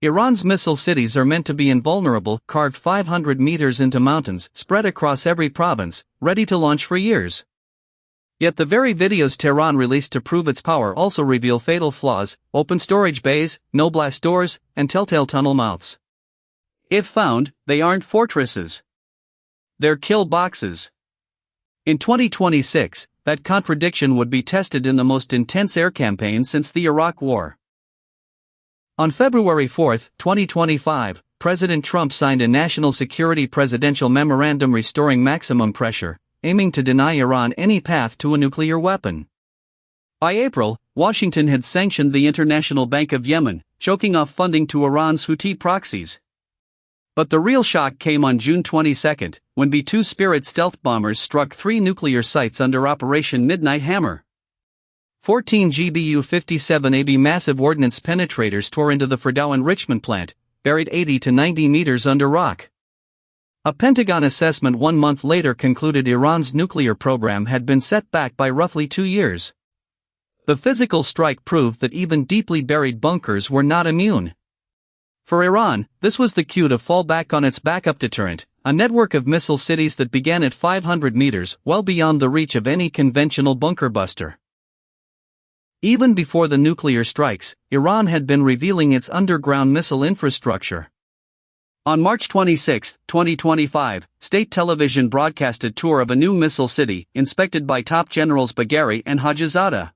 Iran's missile cities are meant to be invulnerable, carved 500 meters into mountains, spread across every province, ready to launch for years. Yet the very videos Tehran released to prove its power also reveal fatal flaws: open storage bays, no blast doors, and telltale tunnel mouths. If found, they aren't fortresses. They're kill boxes. In 2026, that contradiction would be tested in the most intense air campaign since the Iraq War. On February 4, 2025, President Trump signed a national security presidential memorandum restoring maximum pressure, aiming to deny Iran any path to a nuclear weapon. By April, Washington had sanctioned the International Bank of Yemen, choking off funding to Iran's Houthi proxies. But the real shock came on June 22, when B-2 Spirit stealth bombers struck 3 nuclear sites under Operation Midnight Hammer. 14 GBU-57AB massive ordnance penetrators tore into the Fordow enrichment plant, buried 80 to 90 meters under rock. A Pentagon assessment 1 month later concluded Iran's nuclear program had been set back by roughly 2 years. The physical strike proved that even deeply buried bunkers were not immune. For Iran, this was the cue to fall back on its backup deterrent, a network of missile cities that began at 500 meters, well beyond the reach of any conventional bunker buster. Even before the nuclear strikes, Iran had been revealing its underground missile infrastructure. On March 26, 2025, state television broadcast a tour of a new missile city, inspected by top generals Bagheri and Hajizadeh.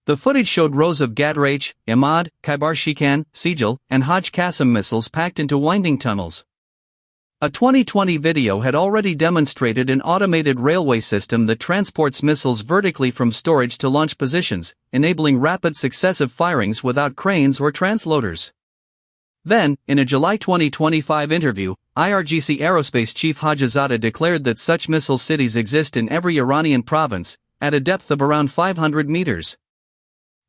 The footage showed rows of Gadrach, Imad, Khyber Shikan, Sijil, and Haj Qasim missiles packed into winding tunnels. A 2020 video had already demonstrated an automated railway system that transports missiles vertically from storage to launch positions, enabling rapid successive firings without cranes or transloaders. Then, in a July 2025 interview, IRGC Aerospace Chief Hajizadeh declared that such missile cities exist in every Iranian province, at a depth of around 500 meters.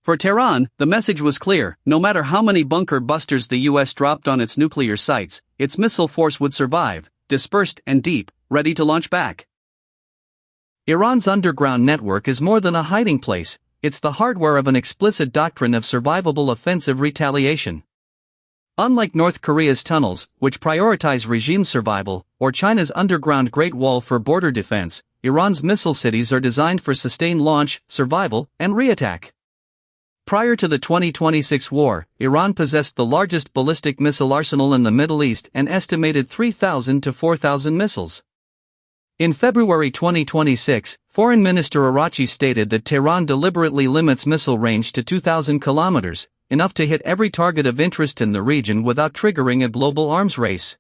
For Tehran, the message was clear: no matter how many bunker busters the US dropped on its nuclear sites, its missile force would survive, dispersed and deep, ready to launch back. Iran's underground network is more than a hiding place, it's the hardware of an explicit doctrine of survivable offensive retaliation. Unlike North Korea's tunnels, which prioritize regime survival, or China's underground Great Wall for border defense, Iran's missile cities are designed for sustained launch, survival, and reattack. Prior to the 2026 war, Iran possessed the largest ballistic missile arsenal in the Middle East, an estimated 3,000 to 4,000 missiles. In February 2026, Foreign Minister Araghchi stated that Tehran deliberately limits missile range to 2,000 kilometers, enough to hit every target of interest in the region without triggering a global arms race.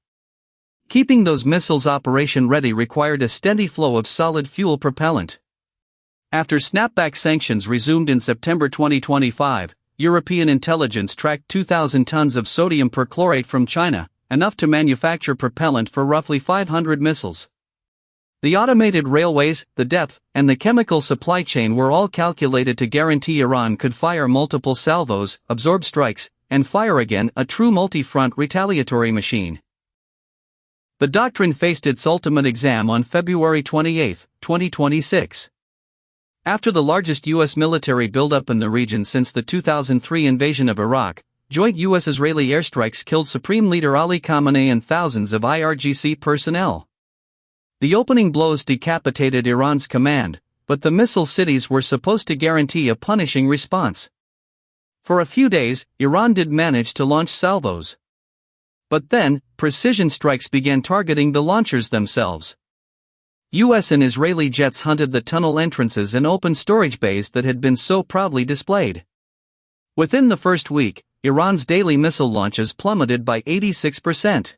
Keeping those missiles operation-ready required a steady flow of solid fuel propellant. After snapback sanctions resumed in September 2025, European intelligence tracked 2,000 tons of sodium perchlorate from China, enough to manufacture propellant for roughly 500 missiles. The automated railways, the depth, and the chemical supply chain were all calculated to guarantee Iran could fire multiple salvos, absorb strikes, and fire again, a true multi-front retaliatory machine. The doctrine faced its ultimate exam on February 28, 2026. After the largest U.S. military buildup in the region since the 2003 invasion of Iraq, joint U.S.-Israeli airstrikes killed Supreme Leader Ali Khamenei and thousands of IRGC personnel. The opening blows decapitated Iran's command, but the missile cities were supposed to guarantee a punishing response. For a few days, Iran did manage to launch salvos. But then, precision strikes began targeting the launchers themselves. U.S. and Israeli jets hunted the tunnel entrances and open storage bays that had been so proudly displayed. Within the first week, Iran's daily missile launches plummeted by 86%.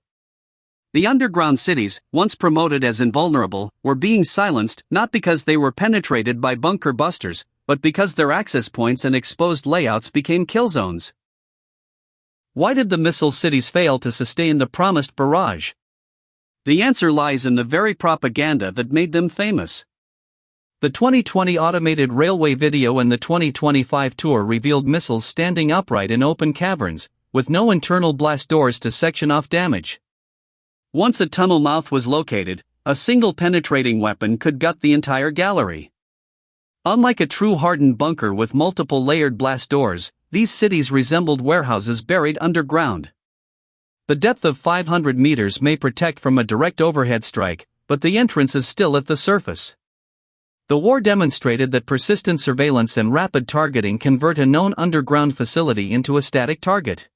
The underground cities, once promoted as invulnerable, were being silenced not because they were penetrated by bunker busters, but because their access points and exposed layouts became kill zones. Why did the missile cities fail to sustain the promised barrage? The answer lies in the very propaganda that made them famous. The 2020 automated railway video and the 2025 tour revealed missiles standing upright in open caverns, with no internal blast doors to section off damage. Once a tunnel mouth was located, a single penetrating weapon could gut the entire gallery. Unlike a true hardened bunker with multiple layered blast doors, these cities resembled warehouses buried underground. The depth of 500 meters may protect from a direct overhead strike, but the entrance is still at the surface. The war demonstrated that persistent surveillance and rapid targeting convert a known underground facility into a static target.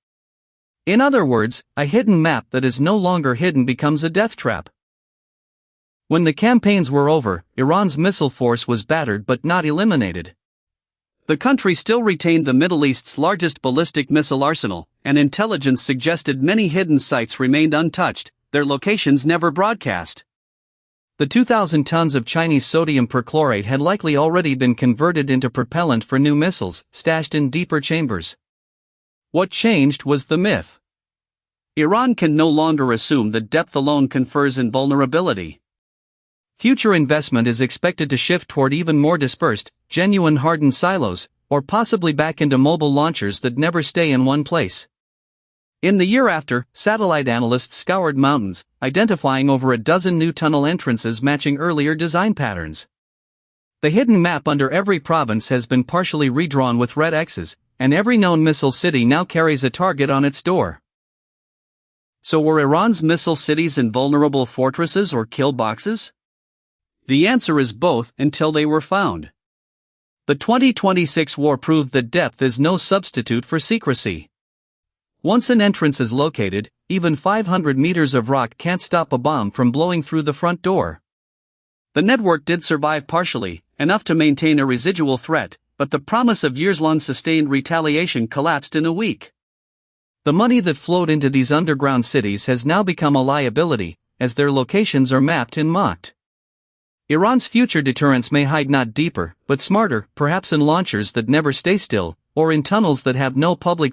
In other words, a hidden map that is no longer hidden becomes a death trap. When the campaigns were over, Iran's missile force was battered but not eliminated. The country still retained the Middle East's largest ballistic missile arsenal, and intelligence suggested many hidden sites remained untouched, their locations never broadcast. The 2,000 tons of Chinese sodium perchlorate had likely already been converted into propellant for new missiles, stashed in deeper chambers. What changed was the myth. Iran can no longer assume that depth alone confers invulnerability. Future investment is expected to shift toward even more dispersed, genuine hardened silos, or possibly back into mobile launchers that never stay in one place. In the year after, satellite analysts scoured mountains, identifying over a dozen new tunnel entrances matching earlier design patterns. The hidden map under every province has been partially redrawn with red X's, and every known missile city now carries a target on its door. So were Iran's missile cities invulnerable fortresses or kill boxes? The answer is both until they were found. The 2026 war proved that depth is no substitute for secrecy. Once an entrance is located, even 500 meters of rock can't stop a bomb from blowing through the front door. The network did survive partially, enough to maintain a residual threat, but the promise of years-long sustained retaliation collapsed in a week. The money that flowed into these underground cities has now become a liability, as their locations are mapped and mocked. Iran's future deterrence may hide not deeper, but smarter, perhaps in launchers that never stay still, or in tunnels that have no public